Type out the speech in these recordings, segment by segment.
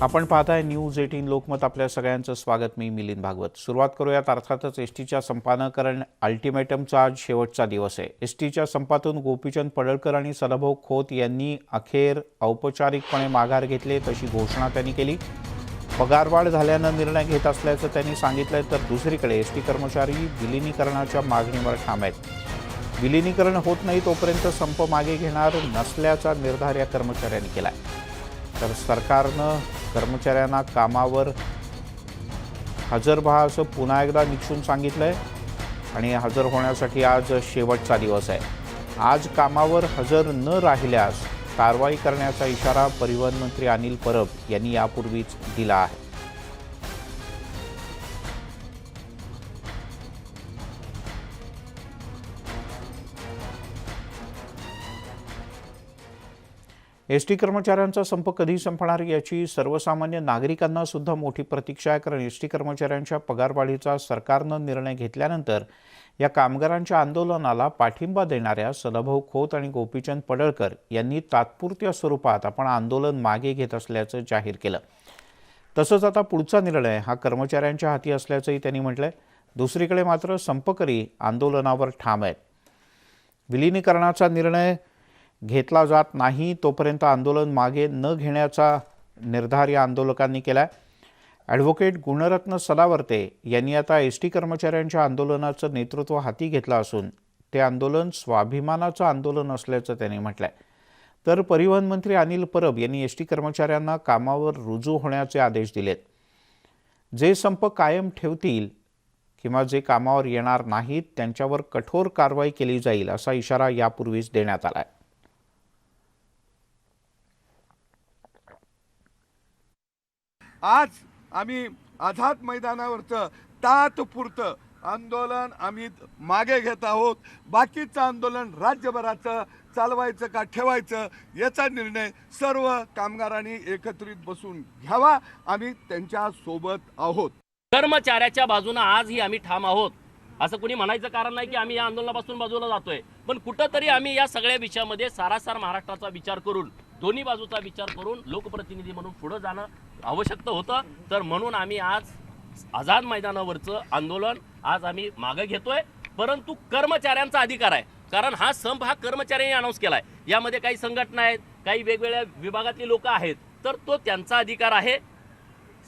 आपण पाहताय न्यूज 18 लोकमत. आपल्या सगळ्यांचं स्वागत. मी मिलिंद भागवत. सुरुवात करूयात अर्थातच एसटीच्या संपानं कारण अल्टिमेटमचा आज शेवटचा दिवस आहे. एसटीच्या संपातून गोपीचंद पडळकर आणि सदाभाऊ खोत यांनी अखेर औपचारिकपणे माघार घेतले तशी घोषणा त्यांनी केली. पगारवाढ झाल्यानं निर्णय घेत असल्याचं त्यांनी सांगितलंय. तर दुसरीकडे एसटी कर्मचारी विलिनीकरणाच्या मागणीवर ठाम आहेत. विलिनीकरण होत नाही तोपर्यंत संप मागे घेणार नसल्याचा निर्धार या कर्मचाऱ्यांनी केलाय. तर सरकारनं कर्मचाऱ्यांना कामावर हजर व्हा असं पुन्हा एकदा निक्षून सांगितलंय आणि हजर होण्यासाठी आज शेवटचा दिवस आहे. आज कामावर हजर न राहिल्यास कारवाई करण्याचा इशारा परिवहन मंत्री अनिल परब यांनी यापूर्वीच दिला आहे. एसटी कर्मचाऱ्यांचा संप कधी संपणार याची सर्वसामान्य नागरिकांना सुद्धा मोठी प्रतीक्षा आहे. कारण एसटी कर्मचाऱ्यांच्या पगारवाढीचा सरकारनं निर्णय घेतल्यानंतर या कामगारांच्या आंदोलनाला पाठिंबा देणाऱ्या सदाभाऊ खोत आणि गोपीचंद पडळकर यांनी तात्पुरत्या स्वरूपात आपण आंदोलन मागे घेत असल्याचं जाहीर केलं. तसंच आता पुढचा निर्णय हा कर्मचाऱ्यांच्या हाती असल्याचंही त्यांनी म्हटलंय. दुसरीकडे मात्र संपकरी आंदोलनावर ठाम आहेत. विलिनीकरणाचा निर्णय घेतला जात नाही तोपर्यंत आंदोलन मागे न घेण्याचा निर्धार या आंदोलकांनी केलाय. ॲडव्होकेट गुणरत्न सदावर्ते यांनी आता एसटी कर्मचाऱ्यांच्या आंदोलनाचं नेतृत्व हाती घेतलं असून ते आंदोलन स्वाभिमानाचं आंदोलन असल्याचं त्यांनी म्हटलंय. तर परिवहन मंत्री अनिल परब यांनी एसटी कर्मचाऱ्यांना कामावर रुजू होण्याचे आदेश दिलेत. जे संप कायम ठेवतील किंवा जे कामावर येणार नाहीत त्यांच्यावर कठोर कारवाई केली जाईल असा इशारा यापूर्वीच देण्यात आलाय. आज आम्ही आझाद मैदानावरचं तात्पुरतं आंदोलन आम्ही मागे घेत आहोत. बाकीचं आंदोलन राज्यभराचं चालवायचं का ठेवायचं याचा निर्णय सर्व कामगारांनी एकत्रित बसून घ्यावा. आम्ही त्यांच्या सोबत आहोत. कर्मचाऱ्याच्या बाजूने आजही आम्ही ठाम आहोत. असं कोणी म्हणायचं कारण नाही की आम्ही या आंदोलनापासून बाजूला जातोय. पण कुठंतरी आम्ही या सगळ्या विषयामध्ये सारासार महाराष्ट्राचा विचार करून दोन्ही बाजूचा विचार करून लोकप्रतिनिधी म्हणून पुढे जाणं आवश्यक होतं. तर म्हणून आम्ही आज आझाद मैदानावरचं आंदोलन आज आम्ही मागे घेतोय. परंतु कर्मचाऱ्यांचा अधिकार आहे. कारण हा संप हा कर्मचाऱ्यांनी अनाऊन्स केलाय. यामध्ये काही संघटना आहेत, काही वेगवेगळ्या विभागातली लोक आहेत. तर तो त्यांचा अधिकार आहे.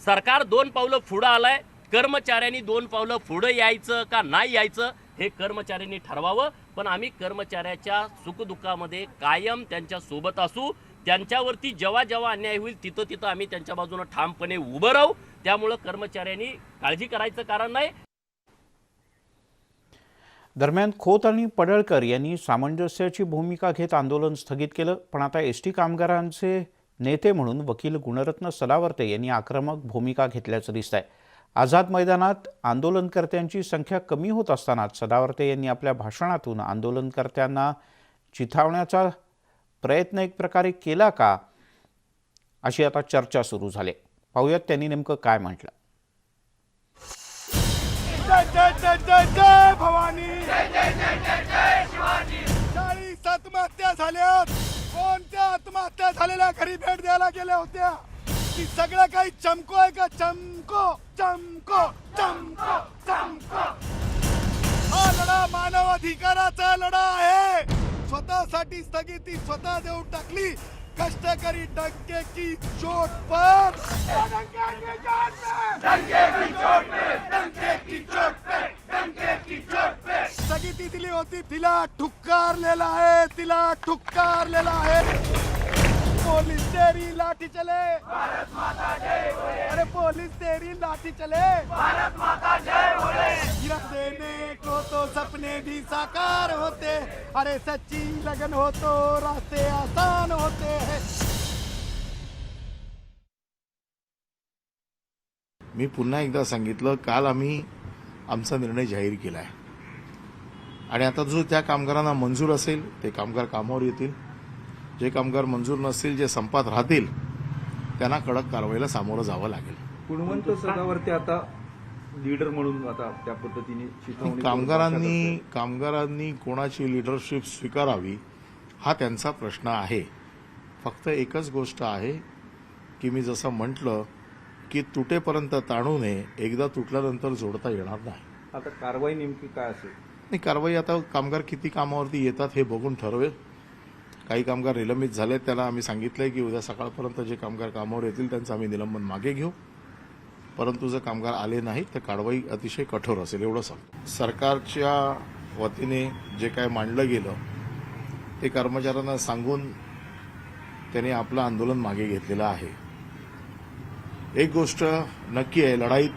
सरकार 2 पावलं पुढे आलंय. कर्मचाऱ्यांनी 2 पावलं पुढे यायचं का नाही यायचं हे कर्मचाऱ्यांनी ठरवावं. पण आम्ही कर्मचाऱ्याच्या सुखदुःखामध्ये कायम त्यांच्या सोबत असू. त्यांच्यावरती जेव्हा जेव्हा अन्याय होईल तिथं आम्ही त्यांच्या बाजूने ठामपणे उभं राहू. त्यामुळे कर्मचाऱ्यांनी काळजी करायचं कारण नाही. दरम्यान खोत आणि पडळकर यांनी सामंजस्याची भूमिका घेत आंदोलन स्थगित केलं. पण आता एसटी कामगारांचे नेते म्हणून वकील गुणरत्न सदावर्ते यांनी आक्रमक भूमिका घेतल्याचं दिसतंय. आझाद मैदानात आंदोलनकर्त्यांची संख्या कमी होत असतानाच सदावर्ते यांनी आपल्या भाषणातून आंदोलनकर्त्यांना चिथावण्याचा प्रयत्न एक प्रकारे केला का अशी आता चर्चा सुरू झाली. पाहूयात त्यांनी नेमकं काय म्हटलं. जय जय जय जय जय भवानी, जय जय जय जय जय शिवाजी. 40 आत्महत्या झाल्यात. कोणत्या आत्महत्या झालेल्या घरी भेट द्यायला गेल्या होत्या? ती सगळं काही चमको आहे का? चमको चमको चमको चमको. हा लढा मानव अधिकाराचा लढा आहे. स्वतःसाठी स्थगिती स्वतः देऊन टाकली. कष्टकरी डंके की चोट पर, डंके की चोट पे, डंके की चोट पे, डंके की चोट पे, डंके की चोट पे स्थगिती दिली होती. तिला ठुक्कारलेला आहे. तिला ठुक्कारलेला आहे. पोलीस तेरी लाठी चले, भारत माता जय बोले. अरे पोलीस तेरी लाठी चले, भारत माता जय बोले. गिरफ्त देने को तो सपने भी साकार होते. अरे सच्ची लगन हो तो रास्ते आसान होते हैं. मी पुन्हा एकदा सांगितलं, काल आम्ही आमचा निर्णय जाहीर केला आहे आणि आता जो त्या कामगारांना मंजूर असेल ते कामगार कामावर येतील. जे कामगार मंजूर नसतील, जे संपात राहतील त्यांना कडक कारवाईला सामोरं जावं लागेल. गुणवंत सदावर्ते आता लीडर म्हणून आता त्या पद्धतीने कामगारांनी कोणाची लीडरशिप स्वीकारावी हा त्यांचा प्रश्न आहे. फक्त एकच गोष्ट आहे की मी जसं म्हटलं की तुटेपर्यंत ताणू नये, एकदा तुटल्यानंतर जोडता येणार नाही. आता कारवाई नेमकी काय असेल? नाही, कारवाई आता कामगार किती कामावरती येतात हे बघून ठरवेल. काही कामगार निलंबित झालेत, त्याला आम्ही सांगितलंय की उद्या सकाळपर्यंत जे कामगार कामावर येतील त्यांचं आम्ही निलंबन मागे घेऊ. परंतु जर कामगार आले नाहीत तर कारवाई अतिशय कठोर असेल एवढं सांग. सरकारच्या वतीने जे काय मांडलं गेलं ते कर्मचाऱ्यांना सांगून त्यांनी आपलं आंदोलन मागे घेतलेलं आहे. एक गोष्ट नक्की आहे, लढाईत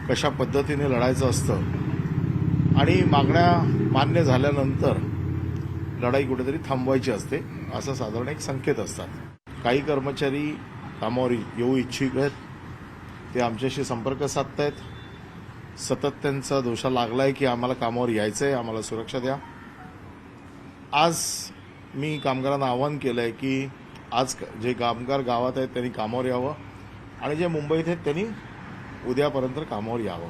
कशा पद्धतीने लढायचं असतं आणि मागण्या मान्य झाल्यानंतर लढाई कुठेतरी थांबवायची असते, असं साधारण एक संकेत असतात. काही कर्मचारी कामावर येऊ इच्छुक आहेत, ते आमच्याशी संपर्क साधतायत. सतत त्यांचा दोषा लागलाय की आम्हाला कामावर यायचंय, आम्हाला सुरक्षा द्या. आज मी कामगारांना आवाहन केलंय की आज जे कामगार गावात आहेत त्यांनी कामावर यावं आणि जे मुंबईत आहेत त्यांनी उद्यापर्यंत कामावर यावं.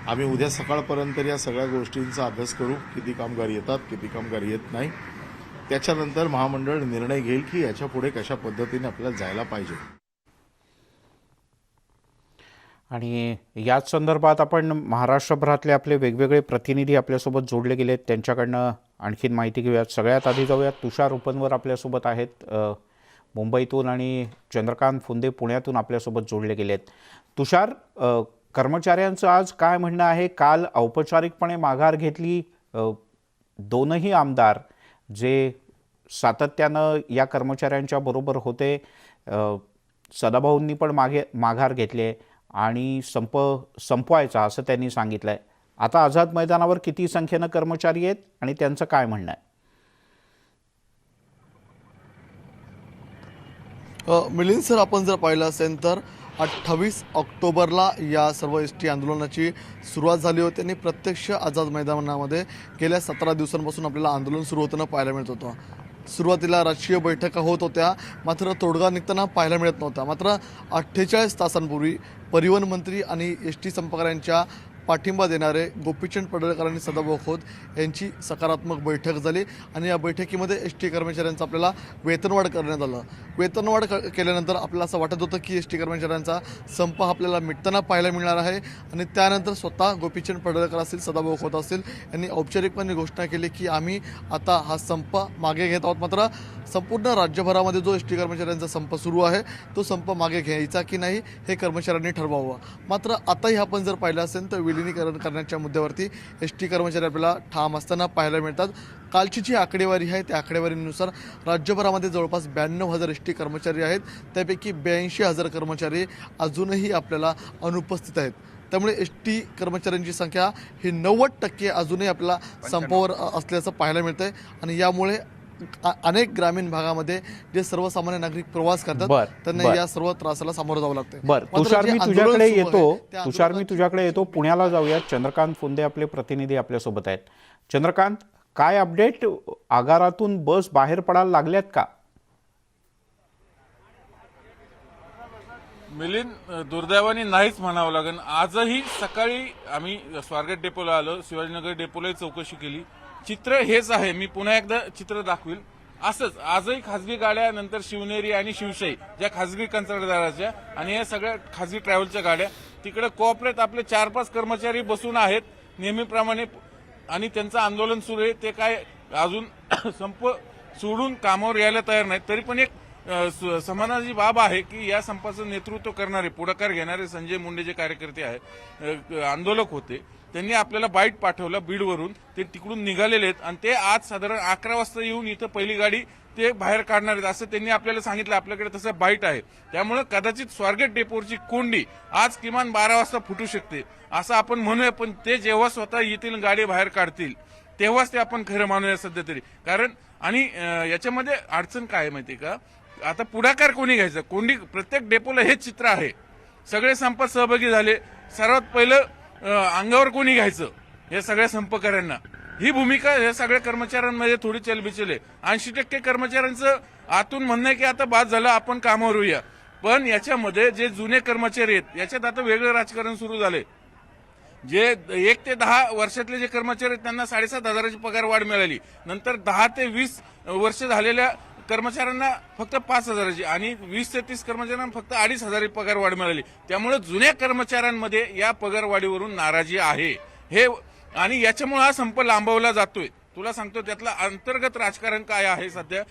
आम्ही उद्या सकाळपर्यंत या सगळ्या गोष्टींचा अभ्यास करू, किती कामगार येतात, किती कामगार येत नाही. त्याच्यानंतर महामंडळ निर्णय घेईल की याच्या पुढे कशा पद्धतीने आपल्याला जायला पाहिजे. आणि याच संदर्भात आपण महाराष्ट्रभरातले आपले वेगवेगळे प्रतिनिधी आपल्यासोबत जोडले गेलेत, त्यांच्याकडनं आणखीन माहिती घेऊयात. सगळ्यात आधी जाऊयात, तुषार उपनवर आपल्यासोबत आहेत मुंबईतून आणि चंद्रकांत फुंदे पुण्यातून आपल्यासोबत जोडले गेलेत. तुषार, कर्मचाऱ्यांचं आज काय म्हणणं आहे? काल औपचारिकपणे माघार घेतली दोनही आमदार जे सातत्यानं या कर्मचाऱ्यांच्या बरोबर होते. सदाभाऊंनी पण माघार घेतली आहे आणि संपवायचा असं त्यांनी सांगितलं आहे. आता आझाद मैदानावर किती संख्येनं कर्मचारी आहेत आणि त्यांचं काय म्हणणं आहे? मिलिंद सर, आपण जर पाहिलं असेल तर 28 ऑक्टोबरला या सर्व एसटी आंदोलनाची सुरुवात झाली होती आणि प्रत्यक्ष आझाद मैदानामध्ये गेल्या 17 दिवसांपासून आपल्याला आंदोलन सुरू होताना पाहायला मिळत होतं. सुरुवातीला राजकीय बैठका होत होत्या, मात्र तोडगा निघताना पाहायला मिळत नव्हता. मात्र 48 तासांपूर्वी परिवहन मंत्री आणि एसटी संपकऱ्यांच्या पाठिंबा देणारे गोपीचंद पडळकर आणि सदाभाऊ खोत यांची सकारात्मक बैठक झाली आणि या बैठकीमध्ये एसटी कर्मचाऱ्यांचं आपल्याला वेतनवाढ करण्यात आलं. वेतनवाढ केल्यानंतर आपल्याला असं वाटत होतं की एसटी कर्मचाऱ्यांचा संप आपल्याला मिटताना पाहायला मिळणार आहे आणि त्यानंतर स्वतः गोपीचंद पडळकर असतील, सदाभाऊ खोत असतील यांनी औपचारिकपणे घोषणा केली की आम्ही आता हा संप मागे घेत आहोत. मात्र संपूर्ण राज्यभरामध्ये जो एसटी कर्मचाऱ्यांचा संप सुरू आहे तो संप मागे घ्यायचा की नाही हे कर्मचाऱ्यांनी ठरवावं. मात्र आताही आपण जर पाहिलं असेल तर विलिनीकरण करण्याच्या मुद्द्यावरती एसटी कर्मचारी आपल्याला ठाम असताना पाहायला मिळतात. कालची जी आकडेवारी आहे त्या आकडेवारीनुसार राज्यभरामध्ये जवळपास 92,000 एसटी कर्मचारी आहेत. त्यापैकी 82,000 कर्मचारी अजूनही आपल्याला अनुपस्थित आहेत. त्यामुळे एसटी कर्मचाऱ्यांची संख्या ही 90% अजूनही आपल्याला संपावर असल्याचं पाहायला मिळतं आहे आणि यामुळे अनेक ग्रामीण भागामध्ये जे सर्वसामान्य नागरिक प्रवास करतात त्यांना या सर्व त्रासाला सामोरं जावं लागतं. बरं तुषार, मी तुझ्याकडे येतो. पुण्याला जाऊयात. चंद्रकांत फुंदे आपले प्रतिनिधी आपल्यासोबत आहेत. चंद्रकांत, काय अपडेट? आगारातून बस बाहेर पडायला लागल्यात का? मिलिंद, दुर्दैवाने नाहीच म्हणावं लागेल. आजही सकाळी आम्ही स्वारगेट डेपोला आलो, शिवाजीनगर डेपोलाही चौकशी केली. चित्र हेच आहे. मी पुन्हा एकदा चित्र दाखवील. असंच आजही खासगी गाड्या, नंतर शिवनेरी आणि शिवशाही ज्या खासगी कंत्राटदाराच्या आणि या सगळ्या खासगी ट्रॅव्हलच्या गाड्या, तिकडे कोऑपरेट आपले 4-5 कर्मचारी बसून आहेत नेहमीप्रमाणे आणि त्यांचं आंदोलन सुरू आहे. ते काय अजून संप सोडून कामावर यायला तयार नाहीत. तरी पण एक समाधानाची बाब आहे की या संपाचं नेतृत्व करणारे, पुढाकार घेणारे संजय मुंडे जे कार्यकर्ते आहेत, आंदोलक होते, त्यांनी आपल्याला बाईट पाठवलं बीडवरून. ते तिकडून निघालेले आहेत आणि ते आज साधारण 11 वाजता येऊन इथं पहिली गाडी ते बाहेर काढणार आहेत असं त्यांनी आपल्याला सांगितलं. आपल्याकडे तसं बाईट आहे. त्यामुळे कदाचित स्वारगेट डेपोवरची कोंडी आज किमान 12 वाजता फुटू शकते असं आपण म्हणूया. पण ते जेव्हा स्वतः येथील गाडी बाहेर काढतील तेव्हाच ते आपण खरं मानूया सध्या तरी. कारण आणि याच्यामध्ये अडचण काय माहिती का, आता पुढाकार कोणी घ्यायचा? कोंडी प्रत्येक डेपोला हेच चित्र आहे. सगळे संपात सहभागी झाले. सर्वात पहिलं अंगावर कोणी घ्यायचं हे सगळ्या संपकऱ्यांना, ही भूमिका या सगळ्या कर्मचाऱ्यांमध्ये थोडी चलबिचल आहे. 80% कर्मचाऱ्यांचं आतून म्हणणं आहे की आता बाद झालं, आपण कामावर येऊया. पण याच्यामध्ये जे जुने कर्मचारी आहेत याच्यात आता वेगळं राजकारण सुरू झाले. जे 1 ते 10 वर्षातले जे कर्मचारी आहेत त्यांना 7,500 पगार वाढ मिळाली. नंतर 10 ते 20 वर्ष झालेल्या कर्मचाऱ्यांना फक्त 5,000ची आणि 20 ते 30 कर्मचाऱ्यांना फक्त 2,500 पगारवाढ मिळाली. त्यामुळे जुन्या कर्मचाऱ्यांमध्ये या पगारवाढीवरून नाराजी आहे. हे आणि याच्यामुळे हा संप लांबवला जातोय. तुला सांगतो त्यातला अंतर्गत राजकारण काय आहे सध्या.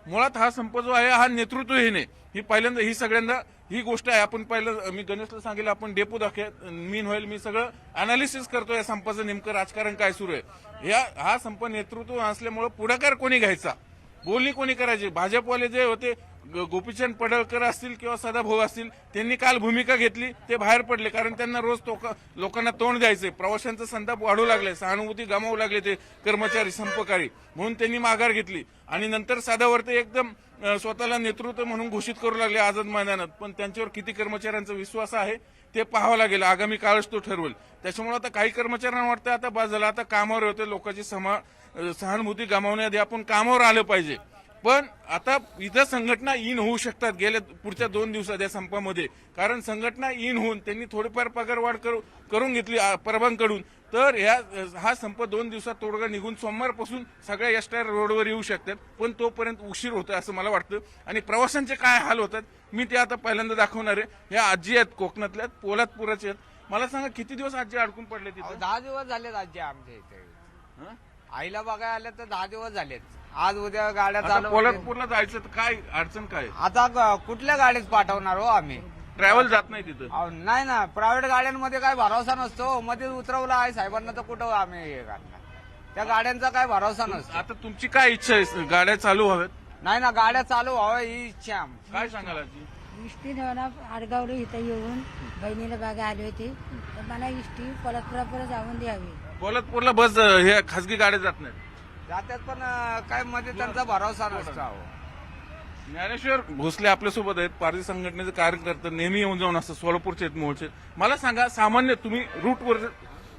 मुळात हा संप जो आहे हा नेतृत्वहीन आहे. ही पहिल्यांदा ही सगळ्यांदा ही गोष्ट आहे. आपण पहिलं मी गणेशला सांगितलं आपण डेपो मीन होईल मी सगळं अनालिसिस करतो या संपाचं नेमकं राजकारण काय सुरू आहे. हा संप नेतृत्व असल्यामुळे पुढाकार कोणी घ्यायचा, बोलणी कोणी करायची. भाजपवाले जे होते गोपीचंद पडळकर असतील किंवा सदाभाऊ असतील त्यांनी काल भूमिका घेतली, ते बाहेर पडले कारण त्यांना रोज लोकांना तोंड द्यायचे. प्रवाशांचा संताप वाढू लागले, सहानुभूती गमावू लागले ते कर्मचारी संपकारी, म्हणून त्यांनी माघार घेतली. आणि नंतर सदावर्ते एकदम स्वतःला नेतृत्व म्हणून घोषित करू लागले आझाद मैदानात. पण त्यांच्यावर किती कर्मचाऱ्यांचा विश्वास आहे ते पाहावं लागेल. आगामी काळच तो ठरवेल. त्याच्यामुळे आता काही कर्मचाऱ्यांना वाटतं आता बस झालं, आता कामावर होते, लोकांची सहानुभूती गमावण्याआधी आपण कामावर आलं पाहिजे. पण आता इथं संघटना इन होऊ शकतात गेल्या पुढच्या 2 दिवसात या संपामध्ये. कारण संघटना इन होऊन त्यांनी थोडीफार पगारवाढ करून घेतली परबांकडून. तर हा संप 2 दिवसात तोडगा निघून सोमवारपासून सगळ्या एसटी रोडवर येऊ शकतात. पण तोपर्यंत उशीर होतोय असं मला वाटतं. आणि प्रवाशांचे काय हाल होतात मी ते आता पहिल्यांदा दाखवणार आहे. ह्या आजी आहेत कोकणातल्या, पोलादपुराच्या आहेत. मला सांगा किती दिवस आजी अडकून पडले तिथे? 10 दिवस झालेत आजी आमच्या इथे. आईला बघायला आल्या तर 10 दिवस झालेत. आज उद्या गाड्या चालू. पोलादपूरला जायचं तर काय अडचण काय? आता कुठल्या गाडीत पाठवणार हो आम्ही? ट्रॅव्हल जात नाही तिथं. नाही ना, प्रायव्हेट गाड्यांमध्ये काय भरोसा नसतो. मध्ये उतरवला आहे साहेबांना तर कुठं आम्ही हे करणार? त्या गाड्यांचा काय भरोसा नसतो. आता तुमची काय इच्छा आहे? गाड्या चालू हव्यात? नाही ना, गाड्या चालू व्हाव्या ही इच्छा आमची. काय सांगाल आजी? इष्टी ना आडगावला इथं येऊन बहिणीला बघा आली होती, तर मला इष्टी पोलादपुरापर्यंत जाऊन द्यावी. पोलादपूरला बस हे खासगी गाड्या जात नाहीत. जातात पण काय मध्ये त्यांचा भरोसा नसतो. ज्ञानेश्वर भोसले आपल्यासोबत आहेत, पारधी संघटनेचे कार्यकर्ते, नेहमी येऊन जाऊन असतं, सोलापूरचे आहेत मूळचे. मला सांगा, सामान्य तुम्ही रूटवर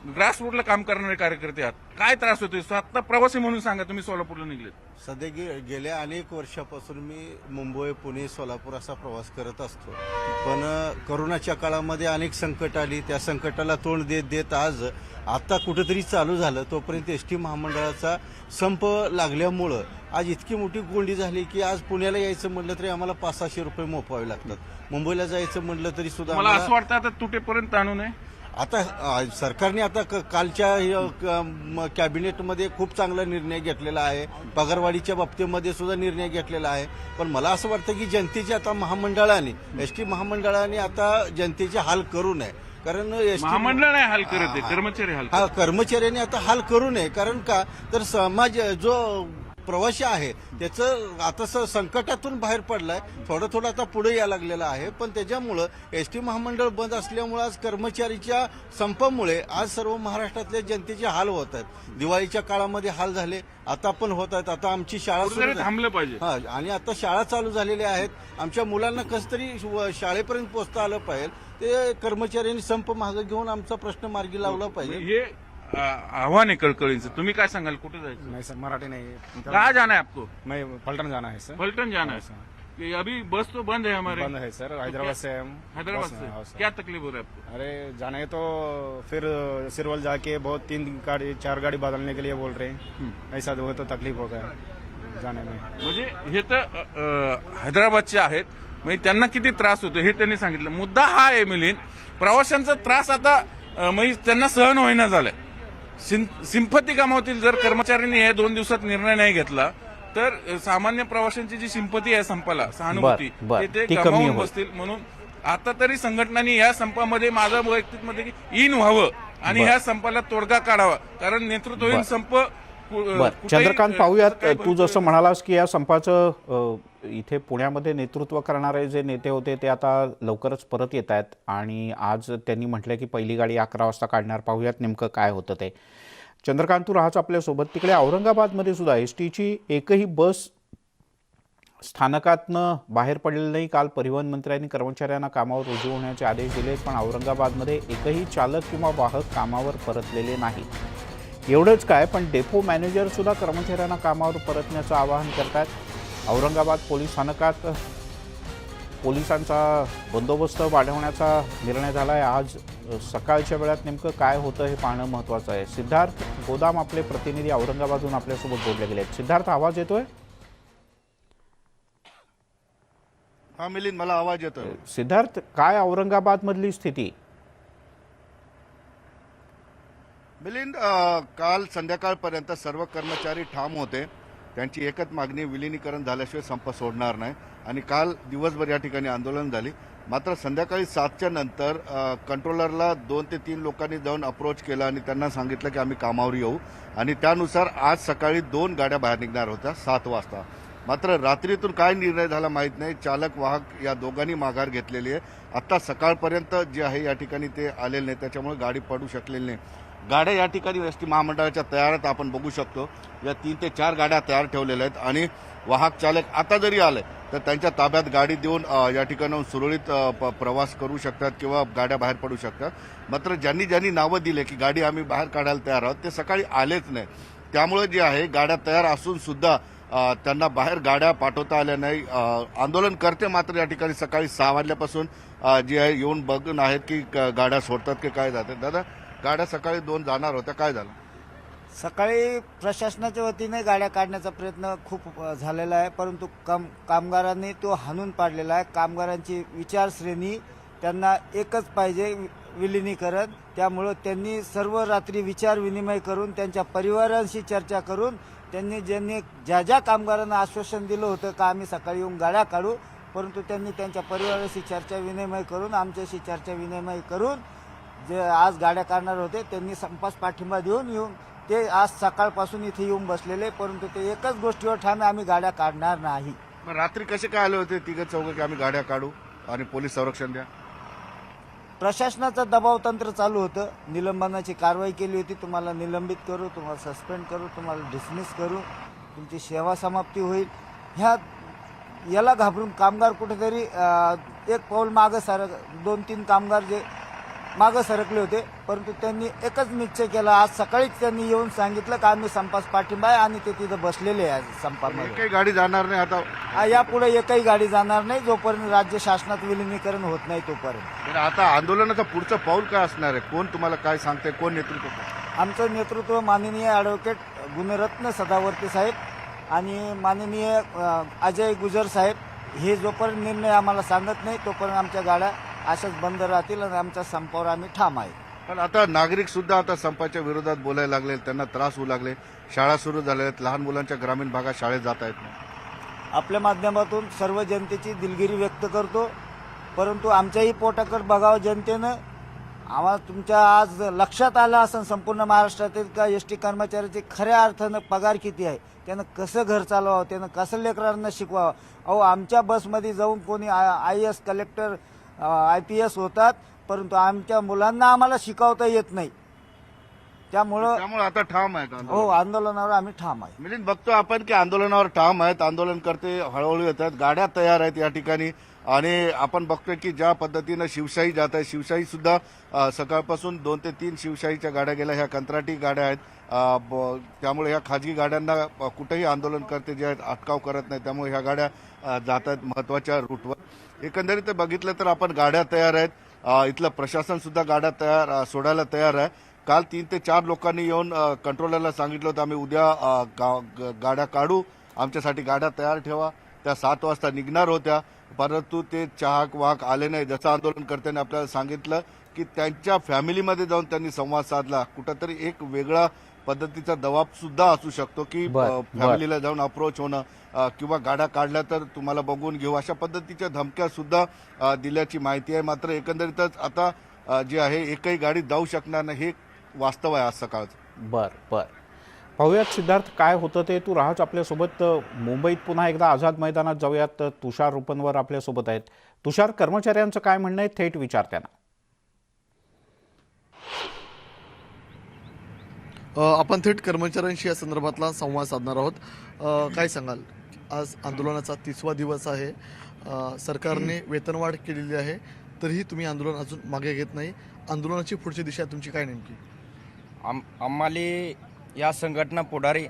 ग्रास रूटला काम करणारे कार्यकर्ते आहात, काय त्रास होतोय? आता प्रवासी म्हणून सांगा, तुम्ही सोलापूरला निघलेत. सध्या गेल्या अनेक वर्षापासून मी मुंबई, पुणे, सोलापूर असा प्रवास करत असतो. पण करोनाच्या काळामध्ये अनेक संकट आली. त्या संकटाला तोंड देत देत आज आता कुठेतरी चालू झालं. तोपर्यंत एसटी महामंडळाचा संप लागल्यामुळं आज इतकी मोठी कोंडी झाली की आज पुण्याला यायचं म्हटलं तरी आम्हाला 500-600 रुपये मोपावे लागतात. मुंबईला जायचं म्हटलं तरी सुद्धा मला असं वाटतं आता तुटेपर्यंत आणू नये. आता सरकारने आता कालच्या कॅबिनेटमध्ये खूप चांगला निर्णय घेतलेला आहे. पगारवाढीच्या बाबतीमध्ये सुद्धा निर्णय घेतलेला आहे. पण मला असं वाटतं की जनतेचे आता महामंडळाने, एसटी महामंडळाने आता जनतेचे हाल करू नये. कारण महामंडळ नाही हाल करत आहे, कर्मचारी हाल. हा, कर्मचाऱ्यांनी आता हाल करू नये. कारण का तर समाज जो प्रवासी आहे त्याचं आता संकटातून बाहेर पडलाय, थोडं आता पुढे यायला लागलेलं आहे. पण त्याच्यामुळं एसटी महामंडळ बंद असल्यामुळे आज कर्मचारीच्या संपामुळे आज सर्व महाराष्ट्रातल्या जनतेचे हाल होत आहेत. दिवाळीच्या काळामध्ये हाल झाले, आता पण होत आहेत. आता आमची शाळा सुरू थांबलं पाहिजे. हा, आणि आता शाळा चालू झालेल्या आहेत. आमच्या मुलांना कसं तरी शाळेपर्यंत पोहोचता आलं पाहिजे. ते कर्मचाऱ्यांनी संप मागे घेऊन आमचा प्रश्न मार्गी लावला पाहिजे. हे आव्हान आहे कळकळींचं. तुम्ही काय सांगाल, कुठे जायचं? नहीं सर, मराठी नहीं। कहाँ जाना है आपको? मैं पलटन जाना है सर। पलटन जाना है कि अभी बस तो बंद है हमारे? बंद है सर, हैदराबाद से हम। हैदराबाद बस में, हाँ से सर। क्या तकलीफ हो रहा है आपको? अरे जाना है तो फिर सिरवल जाके बहुत 4 गाड़ी बदलने के लिए बोल रहे हैं। ऐसा हो तो तकलीफ हो गया जाने में। म्हणजे हे तर हैदराबादचे आहेत, म्हणजे त्यांना किती त्रास होतो हे त्यांनी सांगितलं. मुद्दा हा आहे मिलिंद, प्रवाशांचा त्रास आता म्हणजे त्यांना सहन होईना झालाय. सिंपती गमावतील जर कर्मचाऱ्यांनी हे 2 दिवसात निर्णय नाही घेतला तर सामान्य प्रवाशांची जी सिंपती आहे संपाला, सहानुभूती, ते गमावून बसतील. म्हणून आता तरी संघटनांनी या संपामध्ये माझं वैयक्तिक मत की इन व्हावं आणि ह्या संपाला तोडगा काढावा. कारण नेतृत्वहीन संप चंद्रकांत, पाहूयात, तू जसं म्हणालास की या संपाचं इथे पुण्यामध्ये नेतृत्व करणारे जे नेते होते ते आता लवकरच परत येत आहेत आणि आज त्यांनी म्हटलं की पहिली गाडी 11 वाजता काढणार. पाहूयात नेमकं काय होतं ते. चंद्रकांत, तू राहाच आपल्यासोबत. तिकडे औरंगाबादमध्ये सुद्धा एसटीची एकही बस स्थानकातनं बाहेर पडलेलं नाही. काल परिवहन मंत्र्यांनी कर्मचाऱ्यांना कामावर रुजू होण्याचे आदेश दिले, पण औरंगाबादमध्ये एकही चालक किंवा वाहक कामावर परतलेले नाही. एवढंच काय, पण डेपो मॅनेजर सुद्धा कर्मचाऱ्यांना कामावर परतण्याचं आवाहन करतात. औरंगाबाद पोलीस स्थानकात पोलिसांचा बंदोबस्त वाढवण्याचा निर्णय झाला आहे. आज सकाळच्या वेळात नेमकं काय होतं हे पाहणं महत्त्वाचं आहे. सिद्धार्थ गोदाम आपले प्रतिनिधी औरंगाबादहून आपल्यासोबत जोडले गेले आहेत. सिद्धार्थ, आवाज येतोय? हा मिलिंद, मला आवाज येतोय. सिद्धार्थ, काय औरंगाबादमधली स्थिती? मिलिंद, काल संध्याकाळपर्यंत सर्व कर्मचारी ठाम होते. त्यांची एकच मागणी, विलिनीकरण झाल्याशिवाय संप सोडणार नाही. आणि काल दिवसभर या ठिकाणी आंदोलन झाली. मात्र संध्याकाळी 7च्या नंतर कंट्रोलरला 2 ते 3 लोकांनी जाऊन अप्रोच केला आणि त्यांना सांगितलं की आम्ही कामावर येऊ. आणि त्यानुसार आज सकाळी 2 गाड्या बाहेर निघणार होत्या 7 वाजता. मात्र रात्रीतून काय निर्णय झाला माहीत नाही. चालक वाहक या दोघांनी माघार घेतलेली आहे. आत्ता सकाळपर्यंत जे आहे या ठिकाणी ते आलेले नाही, त्याच्यामुळे गाडी पडू शकलेली नाही. गाड्या या ठिकाणी एसटी महामंडळाच्या तयार आहेत, आपण बघू शकतो. या 3 ते 4 गाड्या तयार ठेवलेल्या आहेत आणि वाहक चालक आता जरी आले तर त्यांच्या ताब्यात गाडी देऊन या ठिकाणाहून सुरळीत प्रवास करू शकतात किंवा गाड्या बाहेर पडू शकतात. मात्र ज्यांनी नावं दिले की गाडी आम्ही बाहेर काढायला तयार आहोत, ते सकाळी आलेच नाही. त्यामुळे जे आहे गाड्या तयार असून सुद्धा त्यांना बाहेर गाड्या पाठवता आल्या नाही. आंदोलनकर्ते मात्र या ठिकाणी सकाळी 6 वाजल्यापासून जे आहे येऊन बघून आहेत की गाड्या सोडतात की काय जातात. दादा, गाड्या सकाळी 2 जाणार होत्या, काय झालं? सकाळी प्रशासनाच्या वतीने गाड्या काढण्याचा प्रयत्न खूप झालेला आहे, परंतु कामगारांनी तो हाणून पाडलेला आहे. कामगारांची विचारश्रेणी त्यांना एकच पाहिजे, विलिनीकरण. त्यामुळं त्यांनी सर्व रात्री विचार विनिमय करून त्यांच्या परिवारांशी चर्चा करून ज्यांनी ज्या कामगारांना आश्वासन दिलं होतं का आम्ही सकाळी येऊन गाड्या काढू, परंतु त्यांनी त्यांच्या परिवाराशी चर्चा विनिमय करून आमच्याशी चर्चा विनिमय करून जे आज गाड्या काढणार होते त्यांनी संपास पाठिंबा येऊन ते आज सकाळपासून इथे येऊन बसलेले. परंतु ते एकच गोष्टीवर ठाम आहे, आम्ही गाड्या काढणार नाही. मग रात्री कसे काय आले होते 3-4 की आम्ही गाड्या काढू आणि पोलीस संरक्षण द्या? प्रशासनाचं दबाव तंत्र चालू होतं. निलंबनाची कारवाई केली होती. तुम्हाला निलंबित करू, तुम्हाला सस्पेंड करू, तुम्हाला डिसमिस करू, तुमची सेवा समाप्ती होईल. याला घाबरून कामगार कुठेतरी एक पाऊल मागं 2-3 कामगार जे मागं सरकले होते. परंतु त्यांनी एकच निश्चय केला. आज सकाळीच त्यांनी येऊन सांगितलं की आम्ही संपास पाठिंबा आहे आणि ते तिथं बसलेले आहे संपामध्ये. काही गाडी जाणार नाही आता? यापुढे एकही गाडी जाणार नाही जोपर्यंत राज्य शासनात विलिनीकरण होत नाही तोपर्यंत. तर आता आंदोलनाचं पुढचं पाऊल काय असणार आहे? कोण तुम्हाला काय सांगते? कोण नेतृत्व करतं? आमचं नेतृत्व माननीय ॲडव्होकेट गुणरत्न सदावर्ते साहेब आणि माननीय अजय गुजर साहेब हे जोपर्यंत निर्णय आम्हाला सांगत नाही तोपर्यंत आमच्या गाड्या अशाच बंद राहतील आणि आमच्या संपावर आम्ही ठाम आहे. पण आता नागरिक सुद्धा आता संपाच्या विरोधात बोलायला लागले, त्यांना त्रास होऊ लागले. शाळा सुरू झाल्या आहेत, लहान मुलांच्या ग्रामीण भागात शाळेत जात आहेत. आपल्या माध्यमातून सर्व जनतेची दिलगिरी व्यक्त करतो, परंतु आमच्याही पोटाकडे बघावं जनतेनं. आम्हाला तुमच्या आज लक्षात आलं असं संपूर्ण महाराष्ट्रातील का एसटी कर्मचाऱ्याचे खऱ्या अर्थानं पगार किती आहे, त्यानं कसं घर चालवावं, त्यानं कसं लेकरांना शिकवावं. अहो, आमच्या बसमध्ये जाऊन कोणी IAS कलेक्टर IPS होतात, परंतु आमच्या मुलांना आम्हाला शिकवता येत नाही. त्यामुळं आता ठाम आहे का? हो, आंदोलनावर आम्ही ठाम आहे. मिलिंद, बघतो आपण की आंदोलनावर ठाम आहेत. आंदोलनकर्ते हळूहळू येत आहेत, गाड्या तयार आहेत या ठिकाणी. आणि आपण बघतोय की ज्या पद्धतीनं शिवशाही जात आहे, शिवशाही सुद्धा सकाळपासून 2 ते 3 शिवशाहीच्या गाड्या गेल्या. ह्या कंत्राटी गाड्या आहेत. त्यामुळे ह्या खाजगी गाड्यांना कुठेही आंदोलनकर्ते जे आहेत अटकाव करत नाही. त्यामुळे ह्या गाड्या जात आहेत महत्वाच्या रूटवर. एकंदरीत बघितलं तर आपण गाड्या तयार आहेत. इथलं प्रशासन सुद्धा गाड्या सोडायला तयार आहे. काल 3 ते 4 लोकांनी येऊन कंट्रोलरला सांगितलं होतं आम्ही उद्या गाड्या काढू, आमच्यासाठी गाड्या तयार ठेवा. त्या 7 वाजता निघणार होत्या, परंतु ते चाहक वाहक आले नाही. जसं आंदोलनकर्त्यांनी आपल्याला सांगितलं की त्यांच्या फॅमिलीमध्ये जाऊन त्यांनी संवाद साधला. कुठंतरी एक वेगळा पद्धतीचा दबाव सुद्धा असू शकतो की फॅमिलीला जाऊन अप्रोच होणं किंवा गाड्या काढल्या तर तुम्हाला बघून घेऊ, अशा पद्धतीच्या धमक्या सुद्धा दिल्याची माहिती आहे. मात्र एकंदरीतच आता जे आहे एकही गाडी जाऊ शकणार नाही, हे वास्तव आहे आज सकाळचं. बर पाहूयात सिद्धार्थ काय होतं ते. तू राहाच आपल्यासोबत. मुंबईत पुन्हा एकदा आझाद मैदानात जाऊयात. तुषार रुपनवर आपल्यासोबत आहेत. तुषार, कर्मचाऱ्यांचं काय म्हणणं आहे थेट विचार त्यांना. आपण थेट कर्मचाऱ्यांशी या संदर्भातला संवाद साधणार आहोत. काय सांगाल, आज आंदोलनाचा 30वा दिवस आहे. सरकारने वेतनवाढ केलेली आहे, तरीही तुम्ही आंदोलन अजून मागे घेत नाही. आंदोलनाची पुढची दिशा तुमची काय नेमकी? आम्हाला या संघटना पुढारी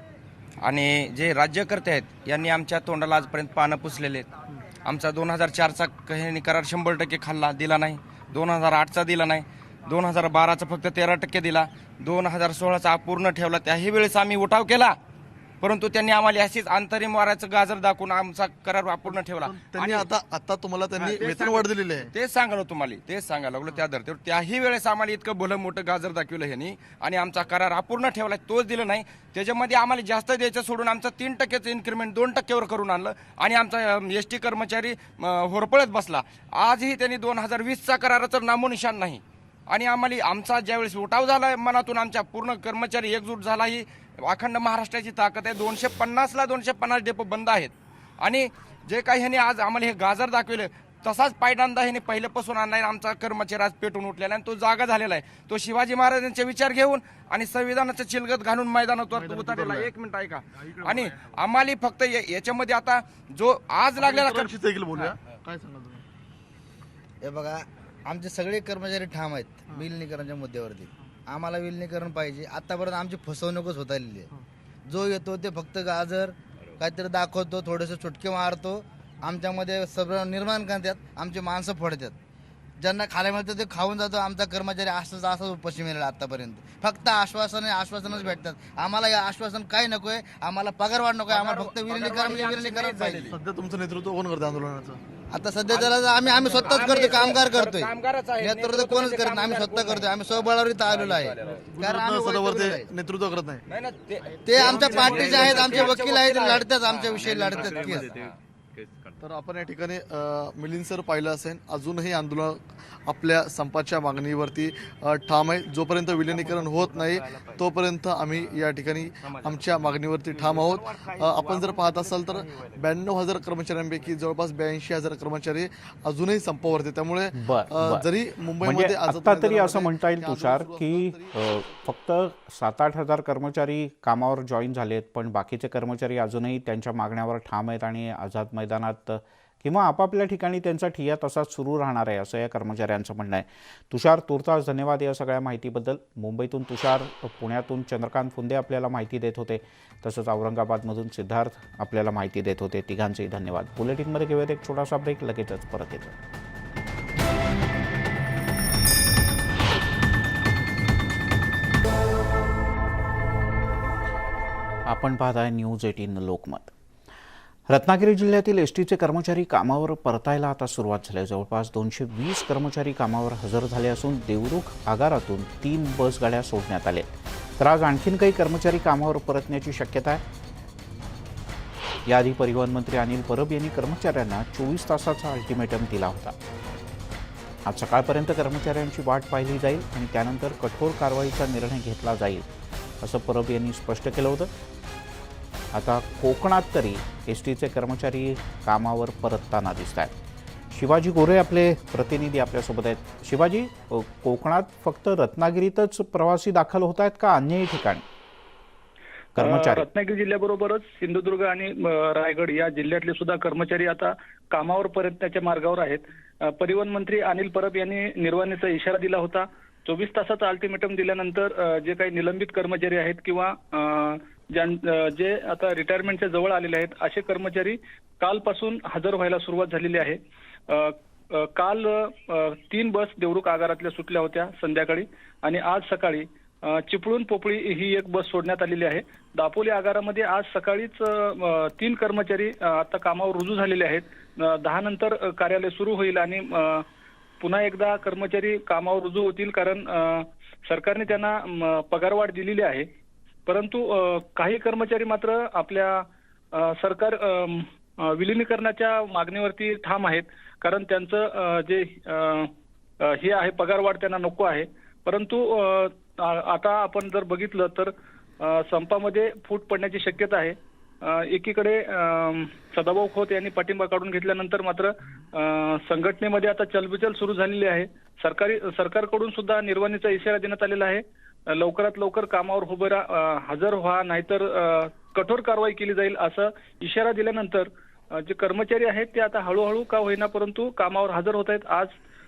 आणि जे राज्यकर्ते आहेत यांनी आमच्या तोंडाला आजपर्यंत पानं पुसलेले आहेत. आमचा 2004चा करार 100% खाल्ला, दिला नाही. 2008चा दिला नाही. 2012चा फक्त 13% दिला. 2016चा अपूर्ण ठेवला. त्याही वेळेस आम्ही उठाव केला, परंतु त्यांनी आम्हाला अशीच अंतरिम वाराचं गाजर दाखवून आमचा करार अपूर्ण ठेवला. त्यांनी आता तुम्हाला त्यांनी वेतनवाढ दिलेली आहे. तेच सांगालो तुम्हाला, तेच सांगायला लागलो. त्या धर्तीवर त्याही वेळेस आम्हाला इतकं भलं मोठं गाजर दाखवलं ह्यांनी आणि आमचा करार अपूर्ण ठेवला, तोच दिला नाही. त्याच्यामध्ये आम्हाला जास्त द्यायचं सोडून आमचं 3%चं इन्क्रिमेंट 2%वर करून आणलं आणि आमचा एसटी कर्मचारी होरपळत बसला. आजही त्यांनी 2020चा कराराचं नामोनिशाण नाही. आणि आम्हाला आमचा ज्यावेळेस उठाव झाला मनातून, आमच्या पूर्ण कर्मचारी एकजूट झाला. ही अखंड महाराष्ट्राची ताकद आहे. 250ला 250 डेपो बंद आहेत आणि जे काही ह्याने आज आम्हाला हे गाजर दाखवलं, तसाच पायदांदा ह्याने पहिल्यापासून आणलाय. आमचा कर्मचारी आज पेटून उठलेला आणि तो जागा झालेला आहे. तो शिवाजी महाराजांचे विचार घेऊन आणि संविधानाचं चिलगत घालून मैदानात उतरलेला. 1 मिनिट ऐका. आणि आम्हाला फक्त याच्यामध्ये आता जो आज लागलेला बोलूया, काय सांगा तुम्ही? हे बघा, आमचे सगळे कर्मचारी ठाम आहेत विलिनीकरणाच्या मुद्द्यावरती. आम्हाला विलिनीकरण पाहिजे. आतापर्यंत आमची फसवणूकच होत आलेली आहे. जो येतो ते फक्त गाजर काहीतरी दाखवतो, थोडेसे चुटके मारतो, आमच्यामध्ये सगळं निर्माण करतात, आमची माणसं फोडतात. ज्यांना खायला मिळतं ते खाऊन जातो. आमचा कर्मचारी असंच उपाशी मिळाला आतापर्यंत. फक्त आश्वासनच भेटतात. आम्हाला या आश्वासन काय नकोय, आम्हाला पगारवाढ नकोय, आम्हाला फक्त विलिनीकरण पाहिजे. सध्या तुमचं नेतृत्व कोण करतं आंदोलनाचं? आता सध्या त्याला आम्ही स्वतःच करतोय, कामगार करतोय. नेतृत्व कोणच करत नाही, आम्ही स्वतः करतोय. आम्ही स्वबळावर इथं आलेलो आहे. कारण आम्ही नेतृत्व करत नाही. ते आमच्या पार्टीचे आहेत, आमचे वकील आहेत, लढतात आमच्या विषयी लढतात केस. तर आपण या ठिकाणी मिलिंद सर पाहिलं असेल, अजूनही आंदोलन आपल्या संपाच्या मागणीवरती ठाम आहे. जोपर्यंत विलिनीकरण होत नाही तोपर्यंत आम्ही या ठिकाणी आमच्या मागणीवरती ठाम आहोत. आपण जर पाहत असाल तर 92,000 कर्मचाऱ्यांपैकी जवळपास 82,000 कर्मचारी अजूनही संपावरती. त्यामुळे जरी मुंबईमध्ये आता तरी असं म्हणता येईल तुषार की फक्त 7-8 हजार कर्मचारी कामावर जॉईन झालेत, पण बाकीचे कर्मचारी अजूनही त्यांच्या मागण्यावर ठाम आहेत आणि आझाद मैदानात किंवा आपापल्या ठिकाणी त्यांचा ठिय्या तसाच सुरू राहणार आहे, असं या कर्मचाऱ्यांचं म्हणणं आहे. तुषार, तुर्तास धन्यवाद या सगळ्या माहितीबद्दल. मुंबईतून तुषार, पुण्यातून चंद्रकांत फुंदे आपल्याला माहिती देत होते, तसंच औरंगाबादमधून सिद्धार्थ आपल्याला माहिती देत होते. तिघांचेही धन्यवाद. बुलेटिनमध्ये घेऊयात एक छोटासा ब्रेक, लगेचच परत येतो. आपण पाहताय न्यूज 18 लोकमत. रत्नागिरी जिल्ह्यातील एसटीचे कर्मचारी कामावर परतायला आता सुरुवात झाली आहे. जवळपास 220 कर्मचारी कामावर हजर झाले असून देवरुख आगारातून 3 बस गाड्या सोडण्यात आल्या. तर आज आणखीन काही कर्मचारी कामावर परतण्याची शक्यता आहे. याआधी परिवहन मंत्री अनिल परब यांनी कर्मचाऱ्यांना 24 तासाचा अल्टिमेटम दिला होता. आज सकाळपर्यंत कर्मचाऱ्यांची वाट पाहिली जाईल आणि त्यानंतर कठोर कारवाईचा निर्णय घेतला जाईल, असं परब यांनी स्पष्ट केलं होतं. आता कोकणात तरी एसटीचे कर्मचारी कामावर परतताना दिसत आहेत. शिवाजी गोरे आपले प्रतिनिधी आपल्यासोबत आहेत. शिवाजी, कोकणात फक्त रत्नागिरीतच प्रवासी दाखल होत आहेत का अन्यही ठिकाणी कर्मचारी? रत्नागिरी जिल्ह्याबरोबरच सिंधुदुर्ग आणि रायगड या जिल्ह्यातले सुद्धा कर्मचारी आता कामावर परतण्याच्या मार्गावर आहेत. परिवहन मंत्री अनिल परब यांनी निर्वाणीचा इशारा दिला होता. 24 तासाचा अल्टिमेटम दिल्यानंतर जे काही निलंबित कर्मचारी आहेत किंवा जे आता रिटायरमेंटच्या जवळ आलेले आहेत असे कर्मचारी कालपासून हजर व्हायला सुरुवात झालेली आहे. काल 3 बस देवरुख आगारातल्या सुटल्या होत्या संध्याकाळी आणि आज सकाळी चिपळूण पोपळी ही एक बस सोडण्यात आलेली आहे. दापोली आगारामध्ये आज सकाळीच 3 कर्मचारी आता कामावर रुजू झालेले आहेत. 10 नंतर कार्यालय सुरू होईल आणि पुन्हा एकदा कर्मचारी कामावर रुजू होतील, कारण सरकारने त्यांना पगारवाढ दिलेली आहे. परंतु काही कर्मचारी मात्र आपल्या सरकार विलिनीकरणाच्या मागणीवरती ठाम आहेत, कारण त्यांचं जे हे आहे पगारवाढ त्यांना नको आहे. परंतु आता आपण जर बघितलं तर संपामध्ये फूट पडण्याची शक्यता आहे. एकीकडे सदाभाऊ खोत यांनी पाठिंबा काढून घेतल्यानंतर मात्र संघटनेमध्ये आता चलबिचल सुरू झालेली आहे. सरकारकडून सुद्धा निर्वाणीचा इशारा देण्यात आलेला आहे. लवकरात लवकर कामावर हजर व्हा, नाहीतर कठोर कारवाई केली जाईल असं इशारा दिल्यानंतर जे कर्मचारी आहेत ते आता हळूहळू का होईना परंतु कामावर हजर होत आहेत. आज